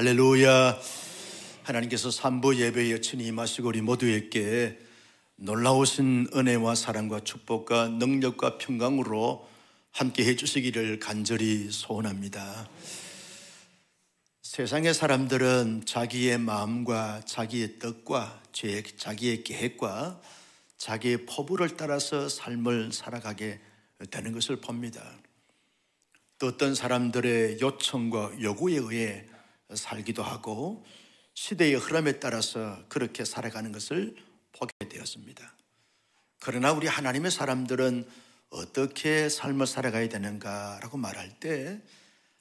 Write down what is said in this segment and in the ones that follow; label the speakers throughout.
Speaker 1: 할렐루야. 하나님께서 삼부 예배에 친히 임하시고 우리 모두에게 놀라우신 은혜와 사랑과 축복과 능력과 평강으로 함께 해주시기를 간절히 소원합니다. 세상의 사람들은 자기의 마음과 자기의 뜻과 자기의 계획과 자기의 포부를 따라서 삶을 살아가게 되는 것을 봅니다. 또 어떤 사람들의 요청과 요구에 의해 살기도 하고 시대의 흐름에 따라서 그렇게 살아가는 것을 보게 되었습니다. 그러나 우리 하나님의 사람들은 어떻게 삶을 살아가야 되는가라고 말할 때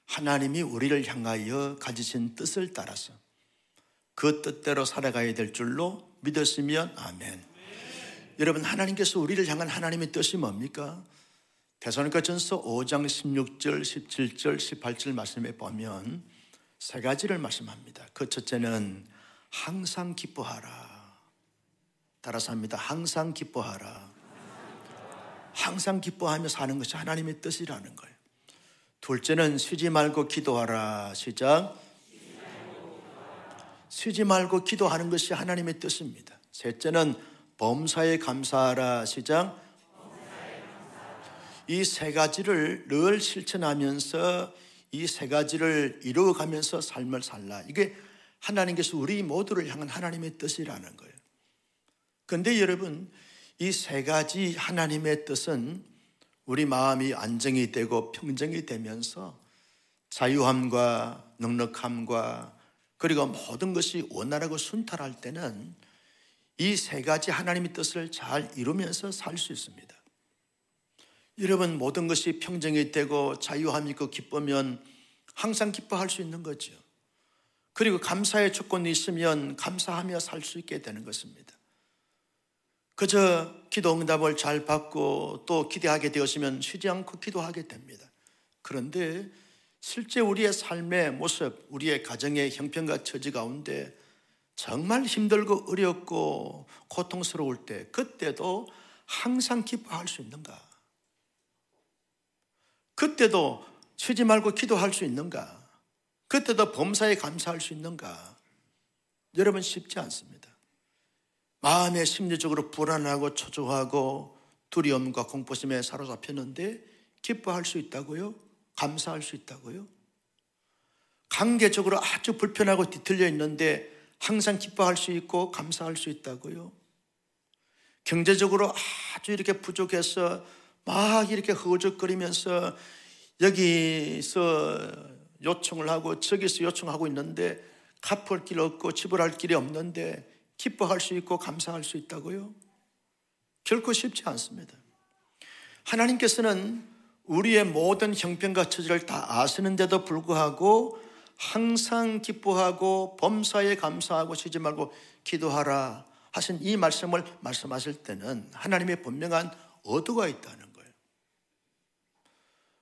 Speaker 1: 하나님이 우리를 향하여 가지신 뜻을 따라서 그 뜻대로 살아가야 될 줄로 믿었으면 아멘. 여러분, 하나님께서 우리를 향한 하나님의 뜻이 뭡니까? 데살로니가전서 5장 16절, 17절, 18절 말씀에 보면 세 가지를 말씀합니다. 그 첫째는 항상 기뻐하라. 따라서 합니다. 항상 기뻐하라. 항상 기뻐하며 사는 것이 하나님의 뜻이라는 거예요. 둘째는 쉬지 말고 기도하라. 시작. 쉬지 말고 기도하는 것이 하나님의 뜻입니다. 셋째는 범사에 감사하라. 시작. 이 세 가지를 늘 실천하면서 이 세 가지를 이루어가면서 삶을 살라. 이게 하나님께서 우리 모두를 향한 하나님의 뜻이라는 거예요. 그런데 여러분, 이 세 가지 하나님의 뜻은 우리 마음이 안정이 되고 평정이 되면서 자유함과 넉넉함과 그리고 모든 것이 원활하고 순탄할 때는 이 세 가지 하나님의 뜻을 잘 이루면서 살 수 있습니다. 여러분, 모든 것이 평정이 되고 자유함이 있고 기쁘면 항상 기뻐할 수 있는 거죠. 그리고 감사의 조건이 있으면 감사하며 살 수 있게 되는 것입니다. 그저 기도 응답을 잘 받고 또 기대하게 되었으면 쉬지 않고 기도하게 됩니다. 그런데 실제 우리의 삶의 모습, 우리의 가정의 형편과 처지 가운데 정말 힘들고 어렵고 고통스러울 때 그때도 항상 기뻐할 수 있는가? 그때도 쉬지 말고 기도할 수 있는가? 그때도 범사에 감사할 수 있는가? 여러분, 쉽지 않습니다. 마음에 심리적으로 불안하고 초조하고 두려움과 공포심에 사로잡혔는데 기뻐할 수 있다고요? 감사할 수 있다고요? 관계적으로 아주 불편하고 뒤틀려 있는데 항상 기뻐할 수 있고 감사할 수 있다고요? 경제적으로 아주 이렇게 부족해서 막 이렇게 허우적거리면서 여기서 요청을 하고 저기서 요청하고 있는데 갚을 길 없고 지불할 길이 없는데 기뻐할 수 있고 감사할 수 있다고요? 결코 쉽지 않습니다. 하나님께서는 우리의 모든 형편과 처지를 다 아시는데도 불구하고 항상 기뻐하고 범사에 감사하고 쉬지 말고 기도하라 하신 이 말씀을 말씀하실 때는 하나님의 분명한 의도가 있다는 거예요.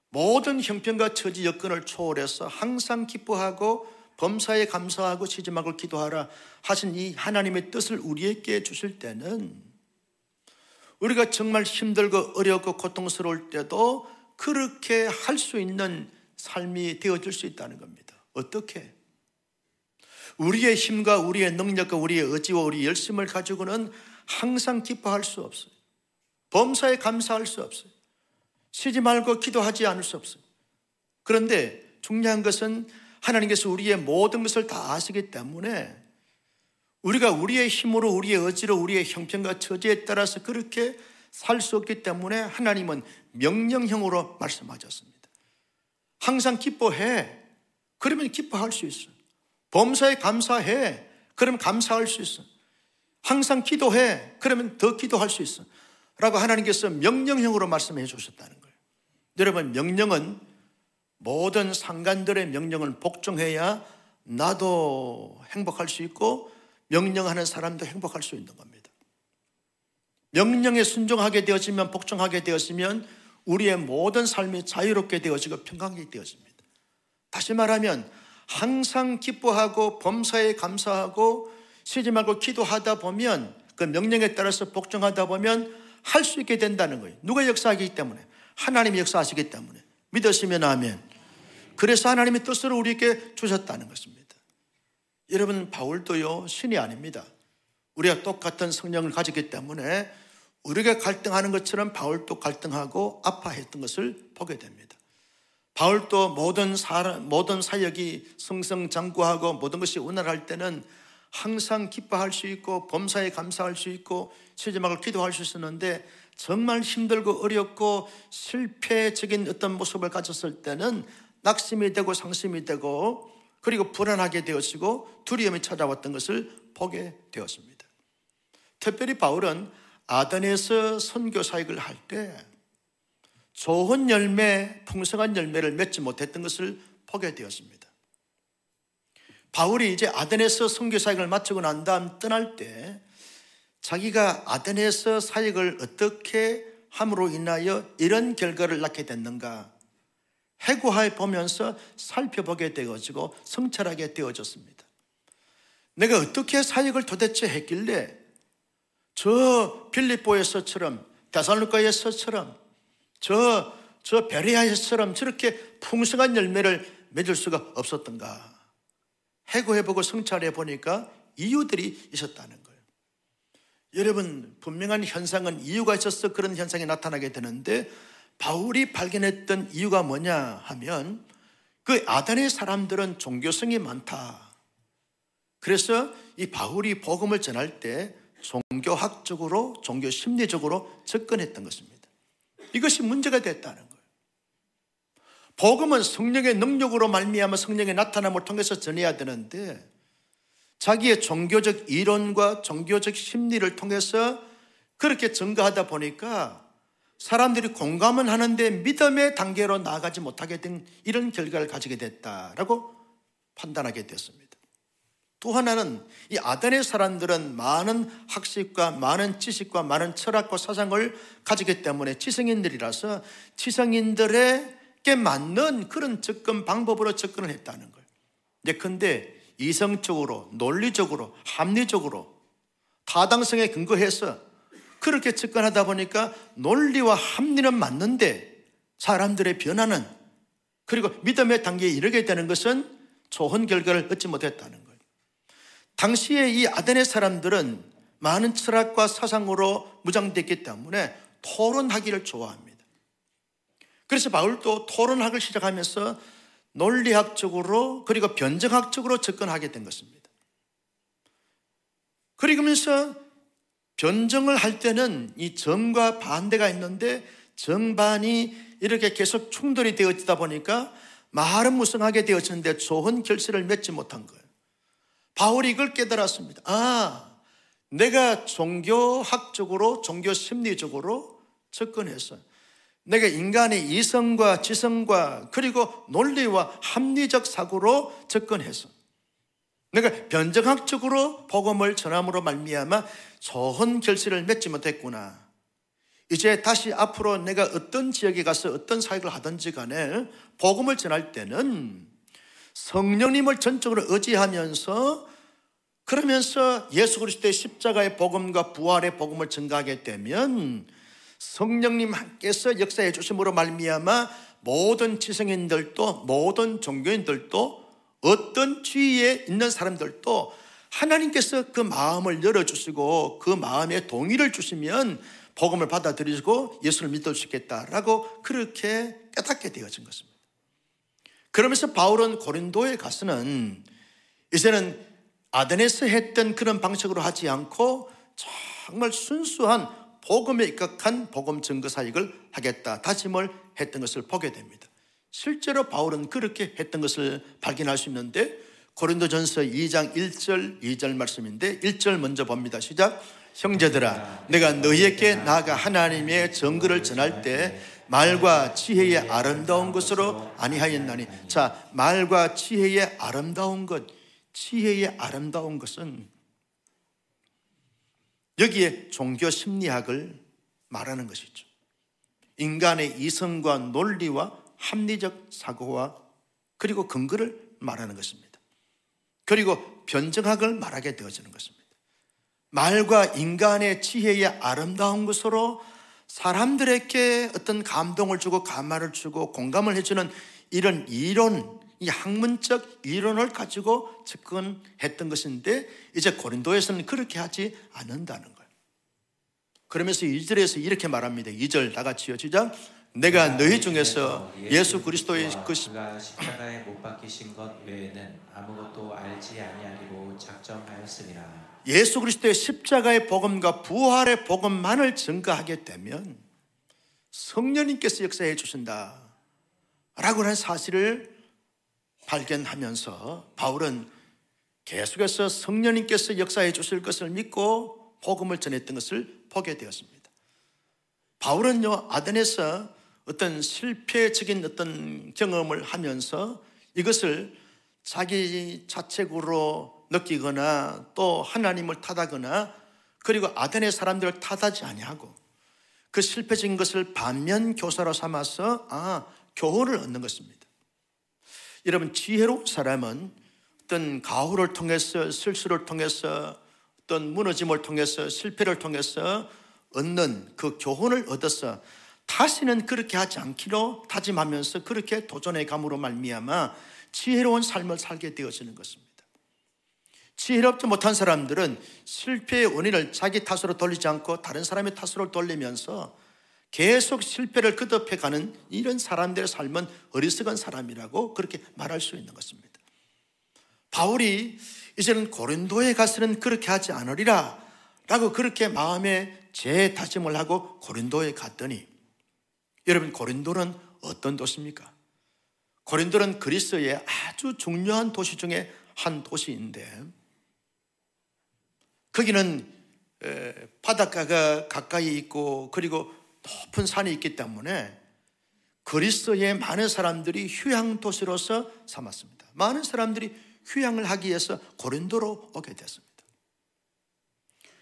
Speaker 1: 모든 형편과 처지 여건을 초월해서 항상 기뻐하고 범사에 감사하고 쉬지 말고 기도하라 하신 이 하나님의 뜻을 우리에게 주실 때는 우리가 정말 힘들고 어렵고 고통스러울 때도 그렇게 할 수 있는 삶이 되어질 수 있다는 겁니다. 어떻게? 우리의 힘과 우리의 능력과 우리의 의지와 우리의 열심을 가지고는 항상 기뻐할 수 없어요. 범사에 감사할 수 없어요. 쉬지 말고 기도하지 않을 수 없어요. 그런데 중요한 것은 하나님께서 우리의 모든 것을 다 아시기 때문에 우리가 우리의 힘으로 우리의 의지로 우리의 형편과 처지에 따라서 그렇게 살 수 없기 때문에 하나님은 명령형으로 말씀하셨습니다. 항상 기뻐해. 그러면 기뻐할 수 있어. 범사에 감사해. 그러면 감사할 수 있어. 항상 기도해. 그러면 더 기도할 수 있어. 라고 하나님께서 명령형으로 말씀해 주셨다는 거예요. 여러분, 명령은 모든 상관들의 명령은 복종해야 나도 행복할 수 있고 명령하는 사람도 행복할 수 있는 겁니다. 명령에 순종하게 되어지면 복종하게 되었으면 우리의 모든 삶이 자유롭게 되어지고 평강하게 되어집니다. 다시 말하면 항상 기뻐하고 범사에 감사하고 쉬지 말고 기도하다 보면 그 명령에 따라서 복종하다 보면 할 수 있게 된다는 거예요. 누가 역사하기 때문에? 하나님이 역사하시기 때문에. 믿으시면 아멘. 그래서 하나님의 뜻으로 우리에게 주셨다는 것입니다. 여러분, 바울도요 신이 아닙니다. 우리가 똑같은 성령을 가졌기 때문에 우리가 갈등하는 것처럼 바울도 갈등하고 아파했던 것을 보게 됩니다. 바울도 모든 사역이 승승장구하고 모든 것이 원활할 때는 항상 기뻐할 수 있고 범사에 감사할 수 있고 세제막을 기도할 수 있었는데, 정말 힘들고 어렵고 실패적인 어떤 모습을 가졌을 때는 낙심이 되고 상심이 되고 그리고 불안하게 되어지고 두려움이 찾아왔던 것을 보게 되었습니다. 특별히 바울은 아덴에서 선교 사역을 할 때 좋은 열매, 풍성한 열매를 맺지 못했던 것을 보게 되었습니다. 바울이 이제 아덴에서 선교 사역을 마치고 난 다음 떠날 때 자기가 아덴에서 사역을 어떻게 함으로 인하여 이런 결과를 낳게 됐는가 해고해 보면서 살펴보게 되어지고 성찰하게 되어졌습니다. 내가 어떻게 사역을 도대체 했길래 저 빌립보에서처럼, 데살로니가에서처럼, 저 베레아에서처럼 저렇게 풍성한 열매를 맺을 수가 없었던가 해고해보고 성찰해 보니까 이유들이 있었다는 거예요. 여러분, 분명한 현상은 이유가 있어서 그런 현상이 나타나게 되는데, 바울이 발견했던 이유가 뭐냐 하면 그 아덴의 사람들은 종교성이 많다. 그래서 이 바울이 복음을 전할 때 종교학적으로, 종교 심리적으로 접근했던 것입니다. 이것이 문제가 됐다는 거예요. 복음은 성령의 능력으로 말미암아 성령의 나타남을 통해서 전해야 되는데, 자기의 종교적 이론과 종교적 심리를 통해서 그렇게 증거하다 보니까 사람들이 공감은 하는데 믿음의 단계로 나아가지 못하게 된 이런 결과를 가지게 됐다라고 판단하게 됐습니다. 또 하나는 이 아덴의 사람들은 많은 학식과 많은 지식과 많은 철학과 사상을 가지기 때문에 지성인들이라서 지성인들에게 맞는 그런 접근 방법으로 접근을 했다는 거예요. 예컨대 이성적으로, 논리적으로, 합리적으로, 타당성에 근거해서 그렇게 접근하다 보니까 논리와 합리는 맞는데 사람들의 변화는, 그리고 믿음의 단계에 이르게 되는 것은 좋은 결과를 얻지 못했다는 거예요. 당시에 이 아덴의 사람들은 많은 철학과 사상으로 무장됐기 때문에 토론하기를 좋아합니다. 그래서 바울도 토론학을 시작하면서 논리학적으로 그리고 변증학적으로 접근하게 된 것입니다. 그러면서 변증을 할 때는 이 정과 반대가 있는데 정반이 이렇게 계속 충돌이 되어지다 보니까 말은 무성하게 되어지는데 좋은 결실을 맺지 못한 거예요. 바울이 이걸 깨달았습니다. 내가 종교학적으로, 종교 심리적으로 접근해서 내가 인간의 이성과 지성과 그리고 논리와 합리적 사고로 접근해서 내가 변증학적으로 복음을 전함으로 말미암아 좋은 결실을 맺지 못했구나. 이제 다시 앞으로 내가 어떤 지역에 가서 어떤 사역을 하든지 간에 복음을 전할 때는 성령님을 전적으로 의지하면서, 그러면서 예수 그리스도의 십자가의 복음과 부활의 복음을 전가하게 되면 성령님께서 역사해 주심으로 말미암아 모든 지성인들도, 모든 종교인들도, 어떤 주위에 있는 사람들도 하나님께서 그 마음을 열어주시고 그 마음에 동의를 주시면 복음을 받아들이고 예수를 믿을 수 있겠다라고 그렇게 깨닫게 되어진 것입니다. 그러면서 바울은 고린도에 가서는 이제는 아덴에서 했던 그런 방식으로 하지 않고 정말 순수한 복음에 입각한 복음 증거 사역을 하겠다 다짐을 했던 것을 보게 됩니다. 실제로 바울은 그렇게 했던 것을 발견할 수 있는데, 고린도전서 2장 1절 2절 말씀인데 1절 먼저 봅니다. 시작. 형제들아, 내가 너희에게 나아가 하나님의 정글을 전할 때 말과 지혜의 아름다운 것으로 아니하였나니. 자, 말과 지혜의 아름다운 것, 지혜의 아름다운 것은 여기에 종교 심리학을 말하는 것이죠. 인간의 이성과 논리와 합리적 사고와 그리고 근거를 말하는 것입니다. 그리고 변증학을 말하게 되어지는 것입니다. 말과 인간의 지혜의 아름다운 것으로 사람들에게 어떤 감동을 주고 감화를 주고 공감을 해주는 이런 이론, 이 학문적 이론을 가지고 접근했던 것인데 이제 고린도에서는 그렇게 하지 않는다는 거예요. 그러면서 2절에서 이렇게 말합니다. 2절 다 같이요. 시작. 내가 너희 중에서 예수 그리스도의
Speaker 2: 그가 십자가에 못 박히신 것 외에는 아무것도 알지 아니하리로 작정하였습니다.
Speaker 1: 예수 그리스도의 십자가의 복음과 부활의 복음만을 증거하게 되면 성령님께서 역사해 주신다 라고 하는 사실을 발견하면서 바울은 계속해서 성령님께서 역사해 주실 것을 믿고 복음을 전했던 것을 보게 되었습니다. 바울은요, 아덴에서 어떤 실패적인 어떤 경험을 하면서 이것을 자기 자책으로 느끼거나 또 하나님을 탓하거나 그리고 아덴의 사람들을 탓하지 아니하고 그 실패적인 것을 반면 교사로 삼아서 교훈을 얻는 것입니다. 여러분, 지혜로운 사람은 어떤 가호를 통해서 실수를 통해서 어떤 무너짐을 통해서 실패를 통해서 얻는 그 교훈을 얻어서 다시는 그렇게 하지 않기로 다짐하면서 그렇게 도전해 감으로 말미암아 지혜로운 삶을 살게 되어지는 것입니다. 지혜롭지 못한 사람들은 실패의 원인을 자기 탓으로 돌리지 않고 다른 사람의 탓으로 돌리면서 계속 실패를 거듭해가는 이런 사람들의 삶은 어리석은 사람이라고 그렇게 말할 수 있는 것입니다. 바울이 이제는 고린도에 가서는 그렇게 하지 않으리라 라고 그렇게 마음에 재다짐을 하고 고린도에 갔더니, 여러분, 고린도는 어떤 도시입니까? 고린도는 그리스의 아주 중요한 도시 중에 한 도시인데 거기는 바닷가가 가까이 있고 그리고 높은 산이 있기 때문에 그리스의 많은 사람들이 휴양 도시로서 삼았습니다. 많은 사람들이 휴양을 하기 위해서 고린도로 오게 됐습니다.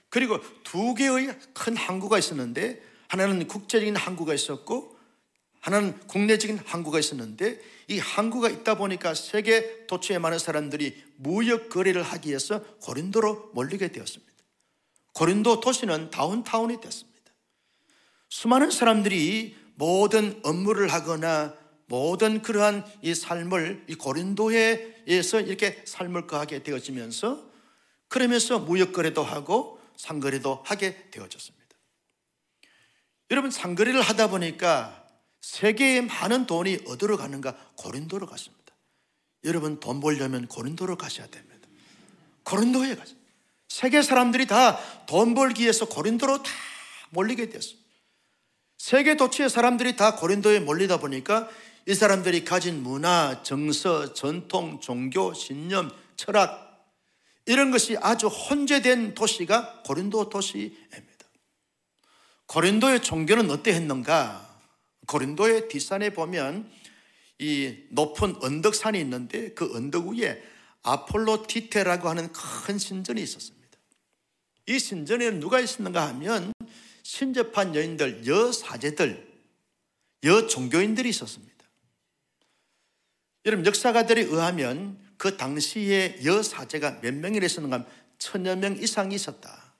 Speaker 1: 그리고 두 개의 큰 항구가 있었는데 하나는 국제적인 항구가 있었고 하나는 국내적인 항구가 있었는데 이 항구가 있다 보니까 세계 도처에 많은 사람들이 무역 거래를 하기 위해서 고린도로 몰리게 되었습니다. 고린도 도시는 다운타운이 됐습니다. 수많은 사람들이 모든 업무를 하거나 모든 그러한 이 삶을 이 고린도에서 이렇게 삶을 거하게 되어지면서 그러면서 무역 거래도 하고 상거래도 하게 되어졌습니다. 여러분, 상거래를 하다 보니까 세계에 많은 돈이 어디로 가는가? 고린도로 갔습니다. 여러분, 돈 벌려면 고린도로 가셔야 됩니다. 고린도에 가죠. 세계 사람들이 다 돈 벌기 위해서 고린도로 다 몰리게 되었습니다. 세계 도처의 사람들이 다 고린도에 몰리다 보니까 이 사람들이 가진 문화, 정서, 전통, 종교, 신념, 철학 이런 것이 아주 혼재된 도시가 고린도 도시입니다. 고린도의 종교는 어떠했는가? 고린도의 뒷산에 보면 이 높은 언덕산이 있는데 그 언덕 위에 아폴로디테라고 하는 큰 신전이 있었습니다. 이 신전에는 누가 있었는가 하면 신접한 여인들, 여사제들, 여종교인들이 있었습니다. 여러분, 역사가들에 의하면 그 당시에 여사제가 몇 명이나 있었는가 하면 1000여 명 이상이 있었다.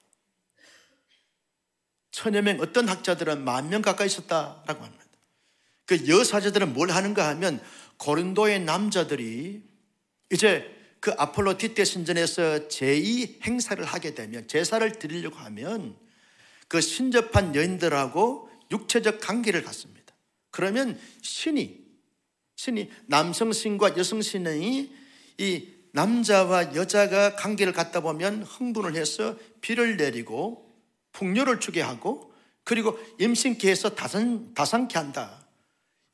Speaker 1: 1000여 명, 어떤 학자들은 10,000명 가까이 있었다라고 합니다. 그 여사제들은 뭘 하는가 하면 고린도의 남자들이 이제 그 아폴로디테 신전에서 제2 행사를 하게 되면, 제사를 드리려고 하면 그 신접한 여인들하고 육체적 관계를 갖습니다. 그러면 신이 남성 신과 여성 신이 이 남자와 여자가 관계를 갖다 보면 흥분을 해서 비를 내리고 풍요를 주게 하고 그리고 임신케 해서 다산케 한다.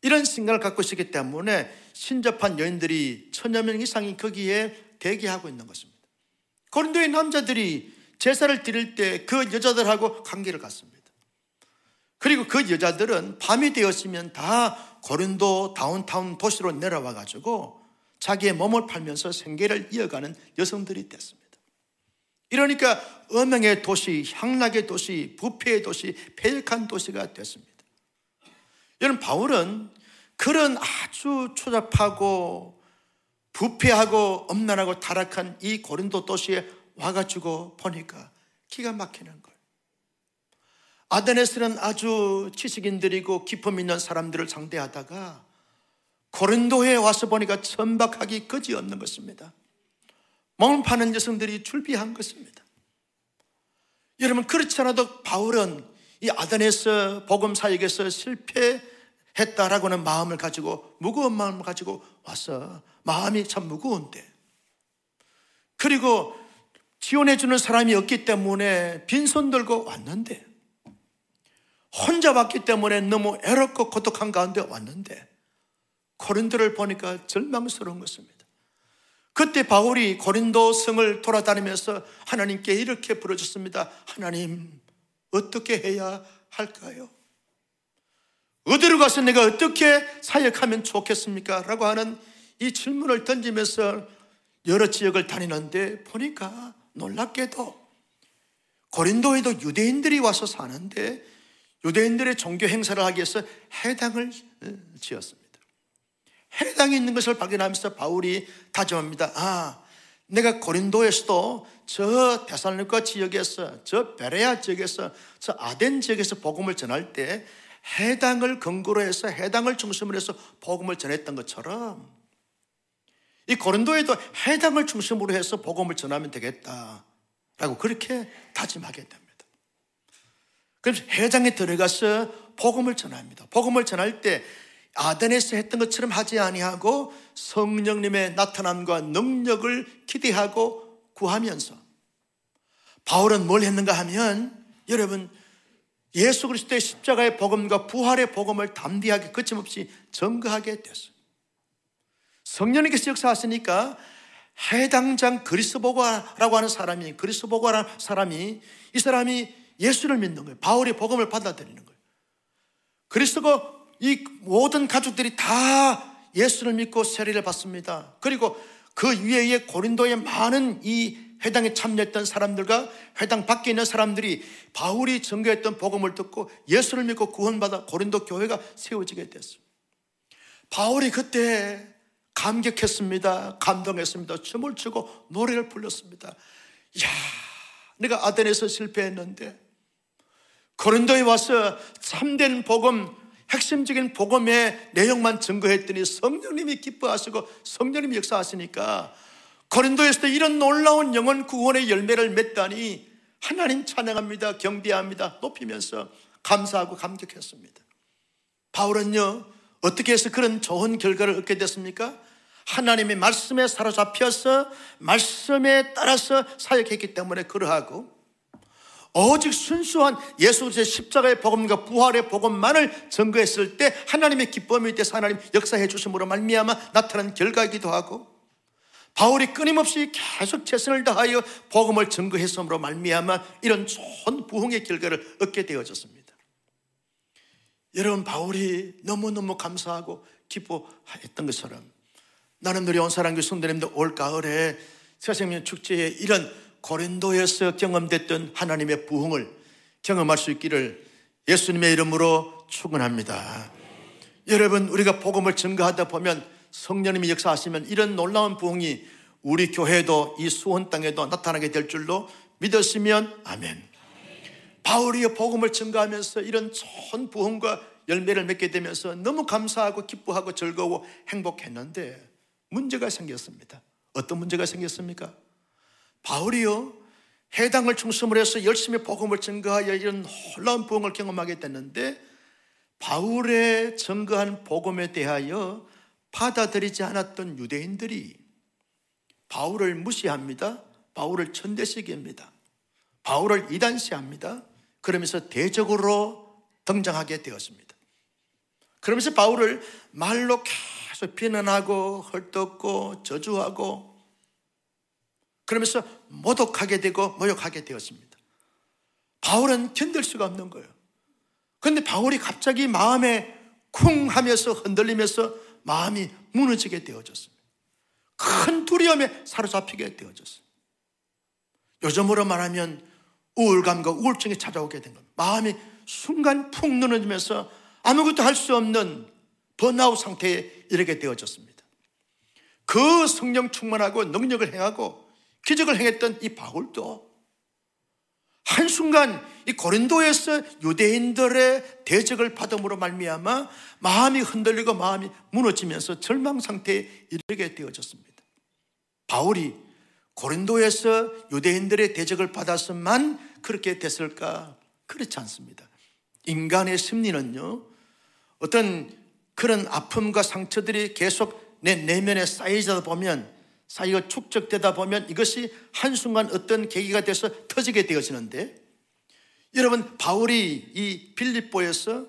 Speaker 1: 이런 생각을 갖고 있었기 때문에 신접한 여인들이 1000여 명 이상이 거기에 대기하고 있는 것입니다. 고린도의 남자들이 제사를 드릴 때 그 여자들하고 관계를 갖습니다. 그리고 그 여자들은 밤이 되었으면 다 고린도 다운타운 도시로 내려와 가지고 자기의 몸을 팔면서 생계를 이어가는 여성들이 됐습니다. 이러니까 음행의 도시, 향락의 도시, 부패의 도시, 패역한 도시가 됐습니다. 여러분, 바울은 그런 아주 초잡하고 부패하고 엄난하고 타락한 이 고린도 도시에 와가지고 보니까 기가 막히는 거예요. 아데네스는 아주 지식인들이고 기품 있는 사람들을 상대하다가 고린도에 와서 보니까 천박하기 그지없는 것입니다. 몸을 파는 여성들이 줄비한 것입니다. 여러분, 그렇지 않아도 바울은 이 아덴에서 복음 사역에서 실패했다라고는 마음을 가지고, 무거운 마음을 가지고 와서, 마음이 참 무거운데, 그리고 지원해 주는 사람이 없기 때문에 빈손 들고 왔는데, 혼자 왔기 때문에 너무 애롭고 고독한 가운데 왔는데, 고린도를 보니까 절망스러운 것입니다. 그때 바울이 고린도 성을 돌아다니면서 하나님께 이렇게 부르짖습니다. 하나님, 어떻게 해야 할까요? 어디로 가서 내가 어떻게 사역하면 좋겠습니까? 라고 하는 이 질문을 던지면서 여러 지역을 다니는데, 보니까 놀랍게도 고린도에도 유대인들이 와서 사는데, 유대인들의 종교 행사를 하기 위해서 해당을 지었습니다. 해당이 있는 것을 발견하면서 바울이 다짐합니다. 내가 고린도에서도 저 데살로니가 지역에서, 저 베레아 지역에서, 저 아덴 지역에서 복음을 전할 때 해당을 근거로 해서, 해당을 중심으로 해서 복음을 전했던 것처럼 이 고린도에도 해당을 중심으로 해서 복음을 전하면 되겠다라고 그렇게 다짐하게 됩니다. 그래서 해당에 들어가서 복음을 전합니다. 복음을 전할 때 아덴에서 했던 것처럼 하지 아니하고 성령님의 나타남과 능력을 기대하고 구하면서, 바울은 뭘 했는가 하면, 여러분, 예수 그리스도의 십자가의 복음과 부활의 복음을 담대하게 거침없이 증거하게 됐어요. 성령님께서 역사하시니까 해당장 그리스도보가라고 하는 사람이, 그리스도보가라는 사람이, 이 사람이 예수를 믿는 거예요. 바울의 복음을 받아들이는 거예요. 그리스도가 이 모든 가족들이 다 예수를 믿고 세례를 받습니다. 그리고 그 위에 고린도의 많은 이 회당에 참여했던 사람들과 회당 밖에 있는 사람들이 바울이 전개했던 복음을 듣고 예수를 믿고 구원받아 고린도 교회가 세워지게 됐어요. 바울이 그때 감격했습니다. 감동했습니다. 춤을 추고 노래를 불렀습니다. 이야, 내가 아덴에서 실패했는데 고린도에 와서 참된 복음, 핵심적인 복음의 내용만 증거했더니 성령님이 기뻐하시고 성령님이 역사하시니까 고린도에서도 이런 놀라운 영혼 구원의 열매를 맺다니 하나님 찬양합니다. 경배합니다. 높이면서 감사하고 감격했습니다. 바울은요, 어떻게 해서 그런 좋은 결과를 얻게 됐습니까? 하나님의 말씀에 사로잡혀서 말씀에 따라서 사역했기 때문에 그러하고, 오직 순수한 예수 그리스도의 십자가의 복음과 부활의 복음만을 증거했을 때 하나님의 기쁨이 돼서 하나님 역사해 주심으로 말미암아 나타난 결과이기도 하고, 바울이 끊임없이 계속 최선을 다하여 복음을 증거했으므로 말미암아 이런 좋은 부흥의 결과를 얻게 되어졌습니다. 여러분, 바울이 너무너무 감사하고 기뻐했던 것처럼 나는 누리 온사랑교회 성도님들 올 가을에 새생명 축제에 이런 고린도에서 경험됐던 하나님의 부흥을 경험할 수 있기를 예수님의 이름으로 축원합니다. 여러분, 우리가 복음을 증거하다 보면 성령님이 역사하시면 이런 놀라운 부흥이 우리 교회도 이 수원 땅에도 나타나게 될 줄로 믿으시면 아멘. 바울이 복음을 증거하면서 이런 좋은 부흥과 열매를 맺게 되면서 너무 감사하고 기뻐하고 즐거워 행복했는데 문제가 생겼습니다. 어떤 문제가 생겼습니까? 바울이요, 해당을 중심으로 해서 열심히 복음을 증거하여 이런 놀라운 부흥을 경험하게 됐는데, 바울의 증거한 복음에 대하여 받아들이지 않았던 유대인들이 바울을 무시합니다. 바울을 천대시기입니다. 바울을 이단시합니다. 그러면서 대적으로 등장하게 되었습니다. 그러면서 바울을 말로 계속 비난하고 헐뜯고 저주하고, 그러면서 모독하게 되고 모욕하게 되었습니다. 바울은 견딜 수가 없는 거예요. 그런데 바울이 갑자기 마음에 쿵 하면서 흔들리면서 마음이 무너지게 되어졌습니다. 큰 두려움에 사로잡히게 되어졌습니다. 요즘으로 말하면 우울감과 우울증이 찾아오게 된 겁니다. 마음이 순간 푹 무너지면서 아무것도 할 수 없는 번아웃 상태에 이르게 되어졌습니다. 그 성령 충만하고 능력을 행하고 기적을 행했던 이 바울도 한순간 이 고린도에서 유대인들의 대적을 받음으로 말미암아 마음이 흔들리고 마음이 무너지면서 절망 상태에 이르게 되어졌습니다. 바울이 고린도에서 유대인들의 대적을 받았으만 그렇게 됐을까? 그렇지 않습니다. 인간의 심리는요, 어떤 그런 아픔과 상처들이 계속 내 내면에 쌓이다 보면, 쌓이고 축적되다 보면 이것이 한순간 어떤 계기가 돼서 터지게 되어지는데, 여러분, 바울이 이 빌립보에서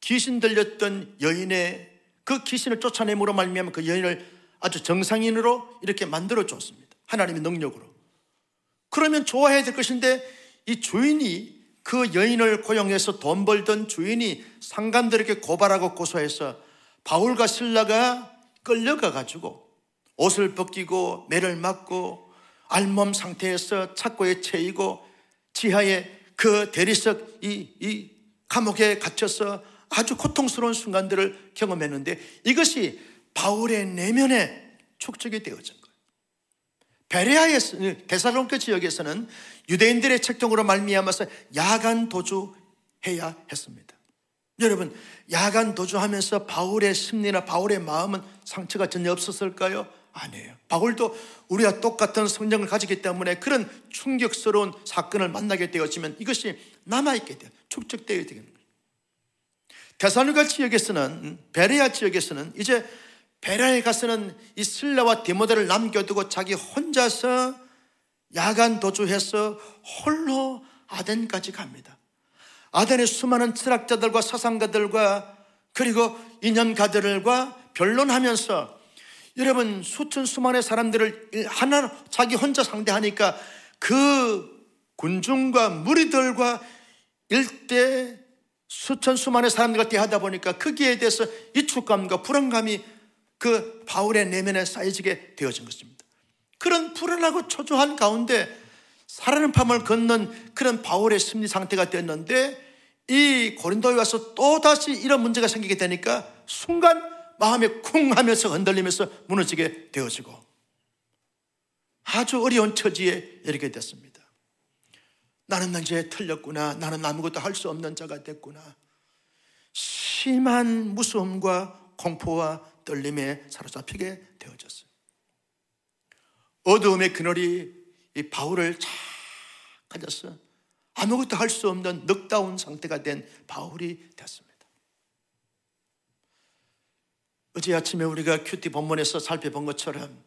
Speaker 1: 귀신 들렸던 여인의 그 귀신을 쫓아내므로 말미암아 그 여인을 아주 정상인으로 이렇게 만들어 줬습니다. 하나님의 능력으로. 그러면 좋아해야 될 것인데, 이 주인이, 그 여인을 고용해서 돈 벌던 주인이 상관들에게 고발하고 고소해서 바울과 실라가 끌려가 가지고 옷을 벗기고 매를 맞고 알몸 상태에서 착고에 채이고 지하에 그 대리석 이 감옥에 gat혀서 아주 고통스러운 순간들을 경험했는데, 이것이 바울의 내면에 축적이 되어진 거예요. 베레아에서, 데살로니가 지역에서는 유대인들의 책동으로 말미암아서 야간 도주해야 했습니다. 여러분, 야간 도주하면서 바울의 심리나 바울의 마음은 상처가 전혀 없었을까요? 아니에요. 바울도 우리와 똑같은 성령을 가지기 때문에 그런 충격스러운 사건을 만나게 되어지면 이것이 남아있게 돼요. 축적되어야 되는 거예요. 데살로니가 지역에서는, 베레아 지역에서는 이제 베레아에 가서는 이 실라와 디모데를 남겨두고 자기 혼자서 야간 도주해서 홀로 아덴까지 갑니다. 아덴의 수많은 철학자들과 사상가들과 그리고 이념가들과 변론하면서, 여러분, 수천 수만의 사람들을 하나 자기 혼자 상대하니까 그 군중과 무리들과 일대 수천 수만의 사람들과 대하다 보니까 거기에 대해서 위축감과 불안감이 그 바울의 내면에 쌓여지게 되어진 것입니다. 그런 불안하고 초조한 가운데 살아있는 밤을 걷는 그런 바울의 심리 상태가 됐는데, 이 고린도에 와서 또다시 이런 문제가 생기게 되니까 순간 마음이 쿵 하면서 흔들리면서 무너지게 되어지고 아주 어려운 처지에 이르게 됐습니다. 나는 이제 틀렸구나. 나는 아무것도 할 수 없는 자가 됐구나. 심한 무서움과 공포와 떨림에 사로잡히게 되어졌어요. 어두움의 그늘이 이 바울을 착 가졌어. 아무것도 할 수 없는 넉다운 상태가 된 바울이 됐습니다. 어제 아침에 우리가 큐티 본문에서 살펴본 것처럼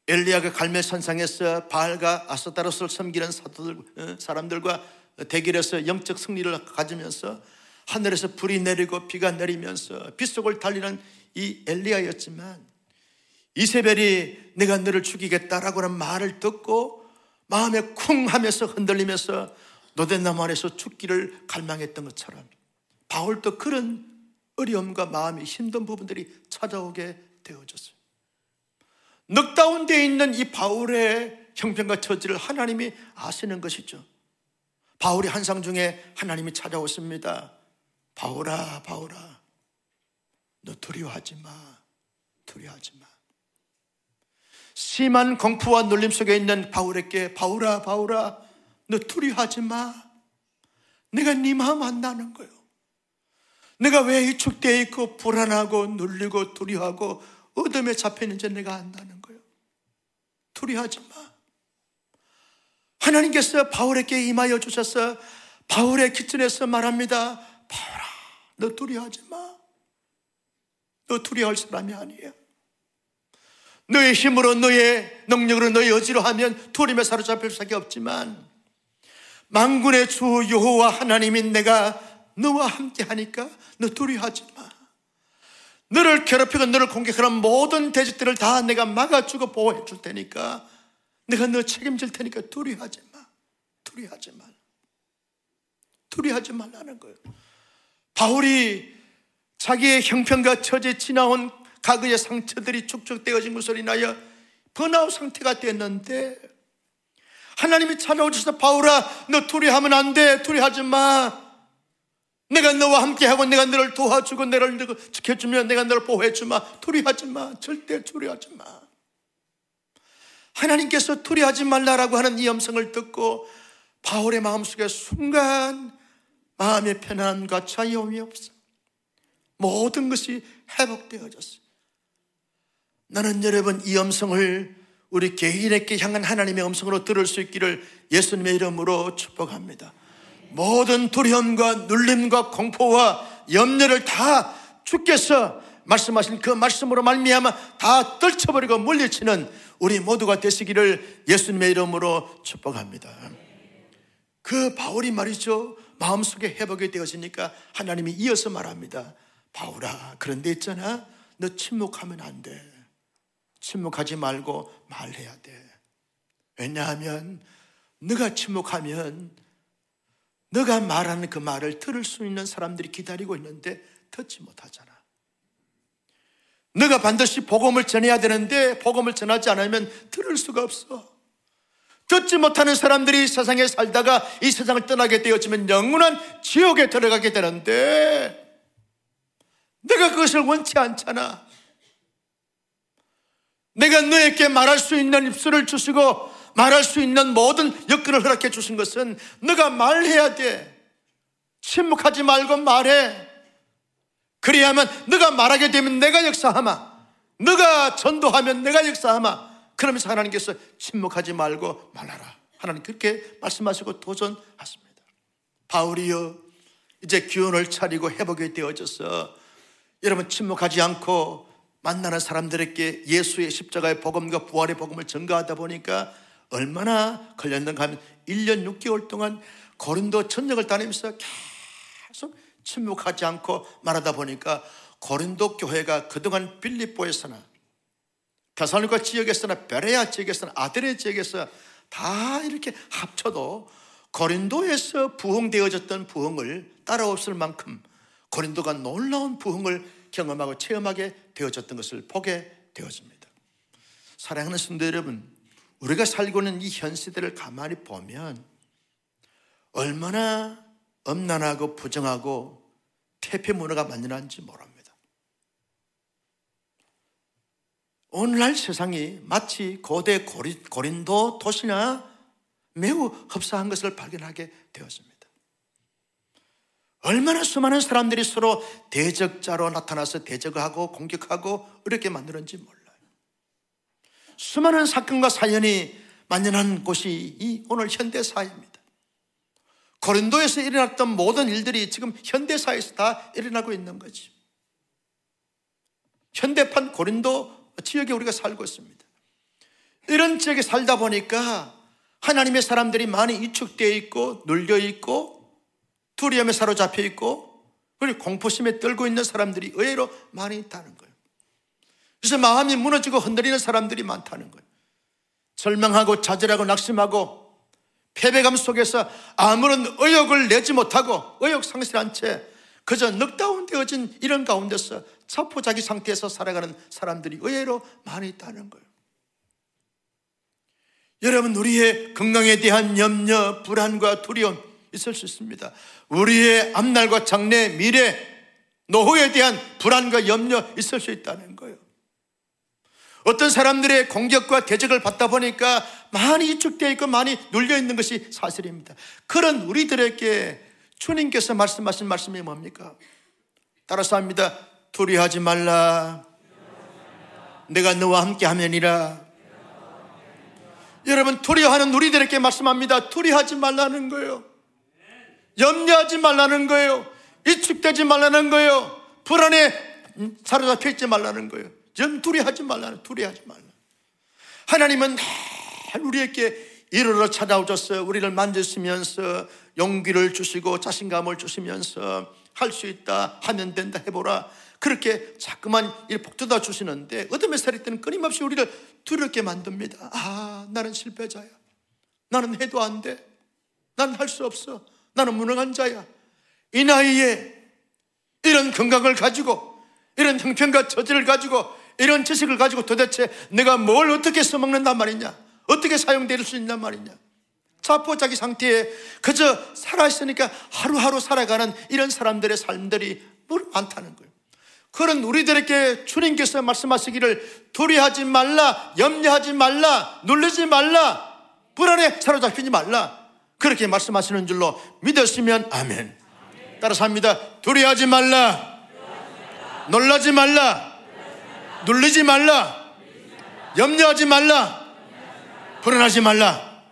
Speaker 1: 엘리야가 갈멜산상에서 바알과 아스타롯을 섬기는 사람들과 대결해서 영적 승리를 가지면서 하늘에서 불이 내리고 비가 내리면서 빗속을 달리는 이 엘리야였지만, 이세벨이 내가 너를 죽이겠다라고 하는 말을 듣고 마음에 쿵 하면서 흔들리면서 노덴나무 안에서 죽기를 갈망했던 것처럼 바울도 그런 어려움과 마음이 힘든 부분들이 찾아오게 되어졌어요. 넉다운 데에 있는 이 바울의 형편과 처지를 하나님이 아시는 것이죠. 바울이 환상 중에 하나님이 찾아오십니다. 바울아, 바울아, 너 두려워하지 마. 두려워하지 마. 심한 공포와 눌림 속에 있는 바울에게, 바울아, 바울아, 너 두려워하지 마. 내가 네 마음 안다는 거예요. 내가 왜 위축되어 있고 불안하고 눌리고 두려워하고 어둠에 잡혀있는지 내가 안다는 거예요. 두려워하지 마. 하나님께서 바울에게 임하여 주셔서 바울의 기준에서 말합니다. 바울아, 너 두려워하지 마. 너 두려워할 사람이 아니야. 너의 힘으로, 너의 능력으로, 너의 의지로 하면 두려움에 사로잡힐 수밖에 없지만, 만군의 주 여호와 하나님이 내가 너와 함께 하니까 너 두려워하지 마. 너를 괴롭히고 너를 공격하는 모든 대적들을 다 내가 막아주고 보호해 줄 테니까, 내가 너 책임질 테니까 두려워하지 마. 두려워하지 마. 두려워하지 말라는 거예요. 바울이 자기의 형편과 처지에 지나온 과거의 상처들이 축적되어진 것으로 인하여 번아웃 상태가 됐는데, 하나님이 찾아오셔서 바울아, 너 두려워하면 안 돼. 두려워하지 마. 내가 너와 함께하고 내가 너를 도와주고 너를 지켜주며 내가 너를 보호해주마. 두려워하지 마. 절대 두려워하지 마. 하나님께서 두려워하지 말라라고 하는 이 음성을 듣고 바울의 마음속에 순간 마음의 편안함과 자유함이 없어. 모든 것이 회복되어졌어요. 나는 여러분 이 음성을 우리 개인에게 향한 하나님의 음성으로 들을 수 있기를 예수님의 이름으로 축복합니다. 모든 두려움과 눌림과 공포와 염려를 다 주께서 말씀하신 그 말씀으로 말미암아 다 떨쳐버리고 물리치는 우리 모두가 되시기를 예수님의 이름으로 축복합니다. 그 바울이 말이죠, 마음속에 회복이 되어지니까 하나님이 이어서 말합니다. 바울아, 그런데 있잖아, 너 침묵하면 안 돼. 침묵하지 말고 말해야 돼. 왜냐하면 너가 침묵하면 너가 말하는 그 말을 들을 수 있는 사람들이 기다리고 있는데 듣지 못하잖아. 너가 반드시 복음을 전해야 되는데 복음을 전하지 않으면 들을 수가 없어. 듣지 못하는 사람들이 세상에 살다가 이 세상을 떠나게 되어지면 영원한 지옥에 들어가게 되는데 내가 그것을 원치 않잖아. 내가 너에게 말할 수 있는 입술을 주시고 말할 수 있는 모든 여건을 허락해 주신 것은 너가 말해야 돼. 침묵하지 말고 말해. 그래야만 너가 말하게 되면 내가 역사하마, 너가 전도하면 내가 역사하마. 그러면서 하나님께서 침묵하지 말고 말하라. 하나님 그렇게 말씀하시고 도전하십니다. 바울이요, 이제 기운을 차리고 회복이 되어져서 여러분 침묵하지 않고 만나는 사람들에게 예수의 십자가의 복음과 부활의 복음을 전가하다 보니까 얼마나 걸렸는가 하면 1년 6개월 동안 고린도 전역을 다니면서 계속 침묵하지 않고 말하다 보니까 고린도 교회가 그동안 빌립보에서나 데살로니가 지역에서나 베레아 지역에서나 아데레 지역에서 다 이렇게 합쳐도 고린도에서 부흥되어졌던 부흥을 따라없을 만큼 고린도가 놀라운 부흥을 경험하고 체험하게 되어졌던 것을 보게 되어집니다. 사랑하는 성도 여러분, 우리가 살고 있는 이 현 시대를 가만히 보면 얼마나 엄난하고 부정하고 퇴폐 문화가 만연한지 모릅니다. 오늘날 세상이 마치 고대 고린도 도시나 매우 흡사한 것을 발견하게 되었습니다. 얼마나 수많은 사람들이 서로 대적자로 나타나서 대적하고 공격하고 이렇게 만드는지 몰라요. 수많은 사건과 사연이 만연한 곳이 이 오늘 현대사회입니다. 고린도에서 일어났던 모든 일들이 지금 현대사회에서 다 일어나고 있는 거지. 현대판 고린도 지역에 우리가 살고 있습니다. 이런 지역에 살다 보니까 하나님의 사람들이 많이 위축되어 있고 눌려 있고 두려움에 사로잡혀 있고 그리고 공포심에 떨고 있는 사람들이 의외로 많이 있다는 거예요. 그래서 마음이 무너지고 흔들리는 사람들이 많다는 거예요. 절망하고 좌절하고 낙심하고 패배감 속에서 아무런 의욕을 내지 못하고 의욕 상실한 채 그저 넉다운 되어진 이런 가운데서 자포자기 상태에서 살아가는 사람들이 의외로 많이 있다는 거예요. 여러분, 우리의 건강에 대한 염려, 불안과 두려움 있을 수 있습니다. 우리의 앞날과 장래, 미래, 노후에 대한 불안과 염려 있을 수 있다는 거예요. 어떤 사람들의 공격과 대적을 받다 보니까 많이 위축되어 있고 많이 눌려 있는 것이 사실입니다. 그런 우리들에게 주님께서 말씀하신 말씀이 뭡니까? 따라서 합니다. 두려워하지 말라. 내가 너와 함께 하면이라. 여러분, 두려워하는 우리들에게 말씀합니다. 두려워하지 말라는 거예요. 염려하지 말라는 거예요. 위축되지 말라는 거예요. 불안에 사로잡혀 있지 말라는 거예요. 두려워하지 말라는, 두려워하지 말라. 하나님은 우리에게 이르러 찾아오셔서 우리를 만지시면서 용기를 주시고 자신감을 주시면서 할 수 있다, 하면 된다, 해보라. 그렇게 자꾸만 복돋아 주시는데 어둠의 세력 때는 끊임없이 우리를 두렵게 만듭니다. 아, 나는 실패자야. 나는 해도 안 돼. 나는 할 수 없어. 나는 무능한 자야. 이 나이에 이런 건강을 가지고 이런 형편과 처지를 가지고 이런 지식을 가지고 도대체 내가 뭘 어떻게 써먹는단 말이냐, 어떻게 사용될 수 있단 말이냐. 자포자기 상태에 그저 살아있으니까 하루하루 살아가는 이런 사람들의 삶들이 많다는 거예요. 그런 우리들에게 주님께서 말씀하시기를 두려워하지 말라, 염려하지 말라, 놀라지 말라, 불안에 사로잡히지 말라. 그렇게 말씀하시는 줄로 믿으시면 아멘. 따라서 합니다. 두려워하지 말라, 놀라지 말라, 눌리지 말라, 염려하지 말라, 불안하지 말라.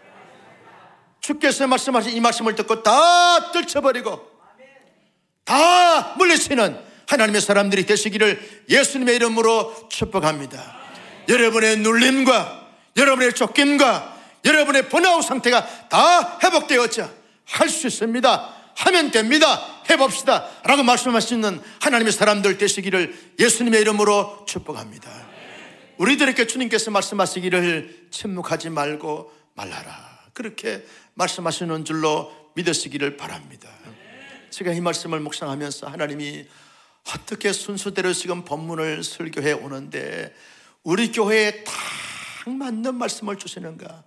Speaker 1: 주께서 말씀하신 이 말씀을 듣고 다 떨쳐버리고 다 물리치는 하나님의 사람들이 되시기를 예수님의 이름으로 축복합니다. 여러분의 눌림과 여러분의 쫓김과 여러분의 번아웃 상태가 다 회복되었죠. 할 수 있습니다. 하면 됩니다. 해봅시다 라고 말씀하시는 하나님의 사람들 되시기를 예수님의 이름으로 축복합니다. 우리들에게 주님께서 말씀하시기를 침묵하지 말고 말하라, 그렇게 말씀하시는 줄로 믿으시기를 바랍니다. 제가 이 말씀을 묵상하면서 하나님이 어떻게 순서대로 지금 본문을 설교해 오는데 우리 교회에 딱 맞는 말씀을 주시는가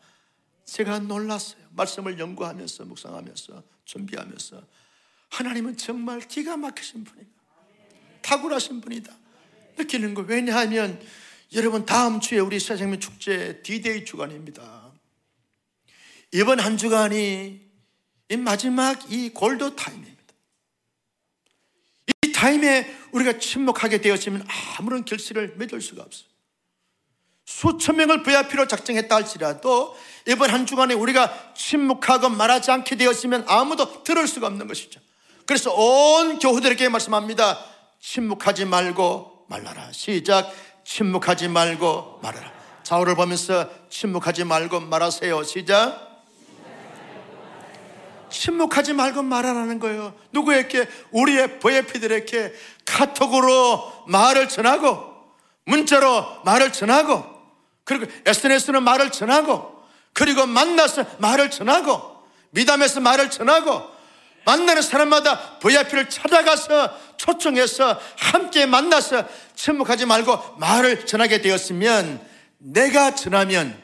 Speaker 1: 제가 놀랐어요. 말씀을 연구하면서 묵상하면서 준비하면서 하나님은 정말 기가 막히신 분이다, 탁월하신 분이다 느끼는 거예요. 왜냐하면 여러분 다음 주에 우리 새생명 축제 D-Day 주간입니다. 이번 한 주간이 이 마지막 이 골드 타임입니다. 이 타임에 우리가 침묵하게 되었으면 아무런 결실을 맺을 수가 없어요. 수천 명을 VIP로 작정했다 할지라도 이번 한 주간에 우리가 침묵하고 말하지 않게 되었으면 아무도 들을 수가 없는 것이죠. 그래서 온 교우들에게 말씀합니다. 침묵하지 말고 말라라. 시작. 침묵하지 말고 말하라. 좌우를 보면서 침묵하지 말고 말하세요. 시작. 침묵하지 말고 말하라는 거예요. 누구에게? 우리의 VIP들에게 카톡으로 말을 전하고, 문자로 말을 전하고, 그리고 SNS로 말을 전하고, 그리고 만나서 말을 전하고, 미담에서 말을 전하고, 만나는 사람마다 VIP를 찾아가서 초청해서 함께 만나서 침묵하지 말고 말을 전하게 되었으면 내가 전하면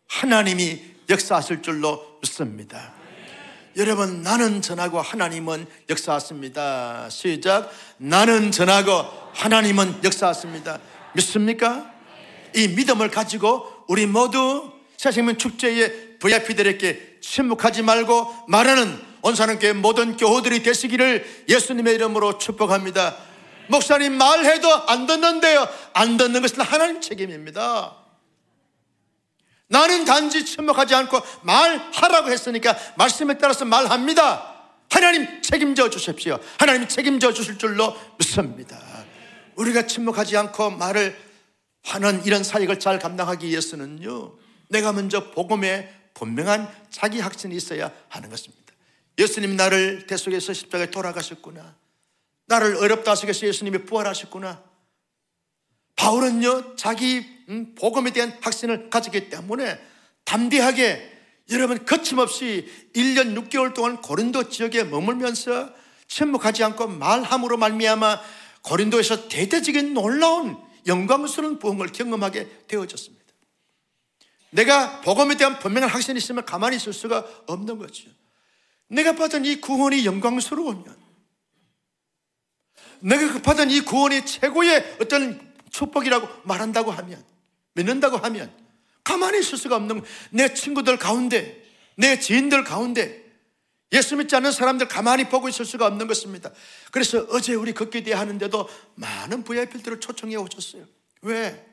Speaker 1: 하나님이 역사하실 줄로 믿습니다. 여러분, 나는 전하고 하나님은 역사하십니다. 시작. 나는 전하고 하나님은 역사하십니다. 믿습니까? 이 믿음을 가지고 우리 모두 새생명 축제의 VIP들에게 침묵하지 말고 말하는 온산은교회 모든 교우들이 되시기를 예수님의 이름으로 축복합니다. 목사님 말해도 안 듣는데요. 안 듣는 것은 하나님 책임입니다. 나는 단지 침묵하지 않고 말하라고 했으니까 말씀에 따라서 말합니다. 하나님 책임져 주십시오. 하나님 책임져 주실 줄로 믿습니다. 우리가 침묵하지 않고 말을 하는 이런 사역을 잘 감당하기 위해서는요, 내가 먼저 복음에 분명한 자기 확신이 있어야 하는 것입니다. 예수님 나를 대속해서 십자가에 돌아가셨구나, 나를 어렵다 하시겠어 예수님이 부활하셨구나. 바울은요 자기 복음에 대한 확신을 가지기 때문에 담대하게 여러분 거침없이 1년 6개월 동안 고린도 지역에 머물면서 침묵하지 않고 말함으로 말미암아 고린도에서 대대적인 놀라운 영광스러운 부흥을 경험하게 되어졌습니다. 내가 복음에 대한 분명한 확신이 있으면 가만히 있을 수가 없는 거죠. 내가 받은 이 구원이 영광스러우면, 내가 받은 이 구원이 최고의 어떤 축복이라고 말한다고 하면, 믿는다고 하면 가만히 있을 수가 없는 거예요. 내 친구들 가운데, 내 지인들 가운데 예수 믿지 않는 사람들 가만히 보고 있을 수가 없는 것입니다. 그래서 어제 우리 걷기대회 하는데도 많은 VIP들을 초청해 오셨어요. 왜?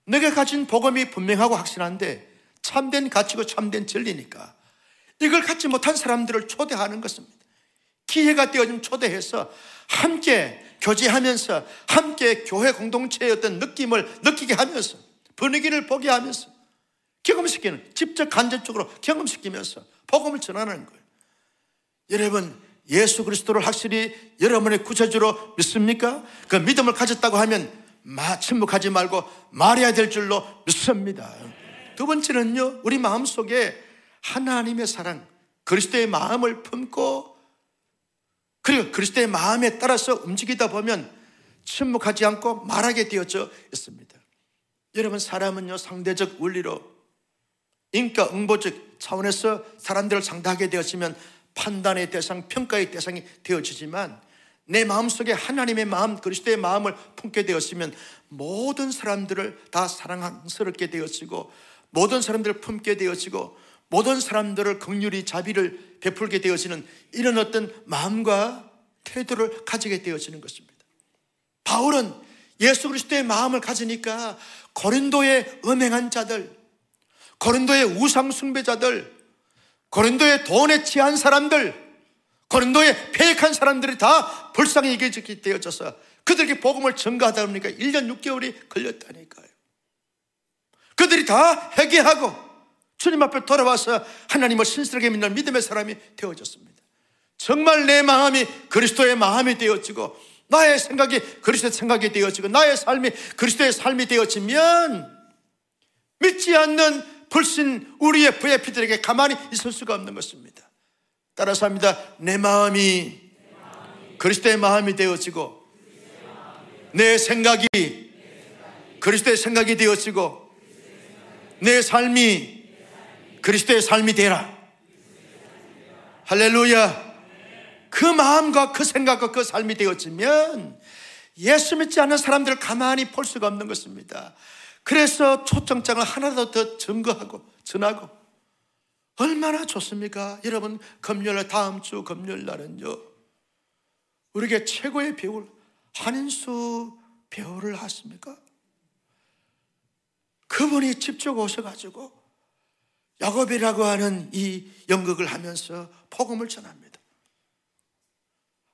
Speaker 1: 내가 가진 복음이 분명하고 확실한데 참된 가치고 참된 진리니까 이걸 갖지 못한 사람들을 초대하는 것입니다. 기회가 되어지면 초대해서 함께 교제하면서 함께 교회 공동체의 어떤 느낌을 느끼게 하면서 분위기를 보게 하면서 경험시키는, 직접 간접적으로 경험시키면서 복음을 전하는 거예요. 여러분, 예수 그리스도를 확실히 여러분의 구세주로 믿습니까? 그 믿음을 가졌다고 하면 침묵하지 말고 말해야 될 줄로 믿습니다. 두 번째는요, 우리 마음속에 하나님의 사랑, 그리스도의 마음을 품고 그리고 그리스도의 마음에 따라서 움직이다 보면 침묵하지 않고 말하게 되어져 있습니다. 여러분, 사람은요 상대적 원리로 인과 응보적 차원에서 사람들을 상대하게 되었으면 판단의 대상, 평가의 대상이 되어지지만 내 마음속에 하나님의 마음, 그리스도의 마음을 품게 되었으면 모든 사람들을 다 사랑스럽게 되어지고 모든 사람들을 품게 되어지고 모든 사람들을 긍휼히 자비를 베풀게 되어지는 이런 어떤 마음과 태도를 가지게 되어지는 것입니다. 바울은 예수 그리스도의 마음을 가지니까 고린도의 음행한 자들, 고린도의 우상 숭배자들, 고린도의 돈에 취한 사람들, 고린도의 패역한 사람들이 다 불쌍히 여겨지게 되어져서 그들에게 복음을 전가하다 보니까 1년 6개월이 걸렸다니까요. 그들이 다 회개하고 주님 앞에 돌아와서 하나님을 신실하게 믿는 믿음의 사람이 되어졌습니다. 정말 내 마음이 그리스도의 마음이 되어지고 나의 생각이 그리스도의 생각이 되어지고 나의 삶이 그리스도의 삶이 되어지면 믿지 않는 불신 우리의 VIP들에게 가만히 있을 수가 없는 것입니다. 따라서 합니다. 내 마음이 그리스도의 마음이 되어지고 내 생각이 그리스도의 생각이 되어지고 내 삶이 그리스도의 삶이 되라. 할렐루야. 그 마음과 그 생각과 그 삶이 되어지면 예수 믿지 않는 사람들을 가만히 볼 수가 없는 것입니다. 그래서 초청장을 하나도 더 증거하고 전하고 얼마나 좋습니까? 여러분, 금요일 다음 주 금요일 날은요 우리에게 최고의 배우 한인수 배우를 하십니까? 그분이 직접 오셔가지고 야곱이라고 하는 이 연극을 하면서 복음을 전합니다.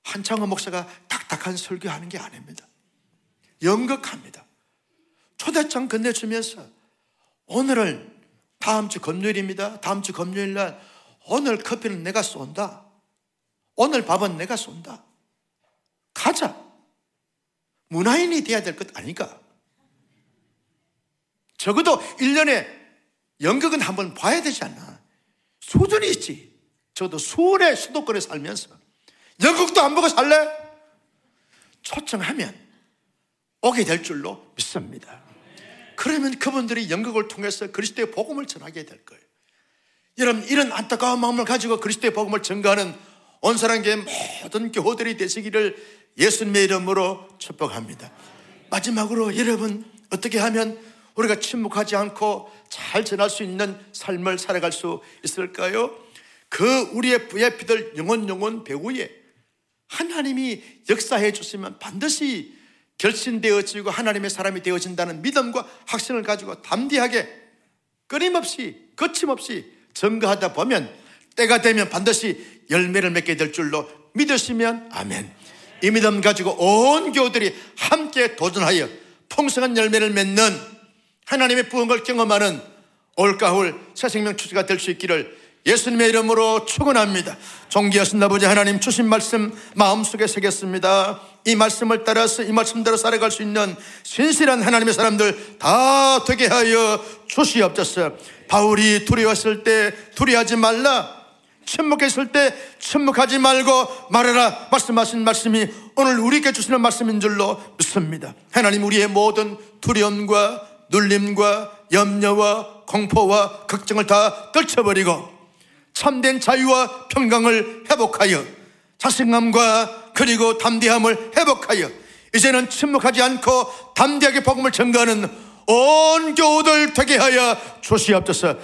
Speaker 1: 한창호 목사가 딱딱한 설교하는 게 아닙니다. 연극합니다. 초대장 건네주면서 오늘은 다음 주 금요일입니다. 다음 주 금요일 날 오늘 커피는 내가 쏜다. 오늘 밥은 내가 쏜다. 가자. 문화인이 돼야 될 것 아닌가? 적어도 1년에 연극은 한번 봐야 되지 않나? 수준이 있지. 적어도 수원의 수도권에 살면서 연극도 안 보고 살래? 초청하면 오게 될 줄로 믿습니다. 그러면 그분들이 연극을 통해서 그리스도의 복음을 전하게 될 거예요. 여러분, 이런 안타까운 마음을 가지고 그리스도의 복음을 전가하는 온 사람에게 모든 교우들이 되시기를 예수님의 이름으로 축복합니다. 마지막으로 여러분, 어떻게 하면 우리가 침묵하지 않고 잘 전할 수 있는 삶을 살아갈 수 있을까요? 그 우리의 VIP들 영혼 배후에 하나님이 역사해 주시면 반드시 결신되어지고 하나님의 사람이 되어진다는 믿음과 확신을 가지고 담대하게 끊임없이 거침없이 증거하다 보면 때가 되면 반드시 열매를 맺게 될 줄로 믿으시면 아멘. 이 믿음 가지고 온 교우들이 함께 도전하여 풍성한 열매를 맺는 하나님의 부흥을 경험하는 올가을 새 생명 추수가 될 수 있기를 예수님의 이름으로 축원합니다. 존귀하신 아버지 하나님, 주신 말씀 마음속에 새겼습니다. 이 말씀을 따라서 이 말씀대로 살아갈 수 있는 신실한 하나님의 사람들 다 되게 하여 주시옵소서. 바울이 두려웠을 때 두려워하지 말라, 침묵했을 때 침묵하지 말고 말해라 말씀하신 말씀이 오늘 우리에게 주시는 말씀인 줄로 믿습니다. 하나님, 우리의 모든 두려움과 눌림과 염려와 공포와 걱정을 다 떨쳐버리고 참된 자유와 평강을 회복하여 자신감과 그리고 담대함을 회복하여 이제는 침묵하지 않고 담대하게 복음을 전가하는 온 교우들 되게 하여 주시옵소서.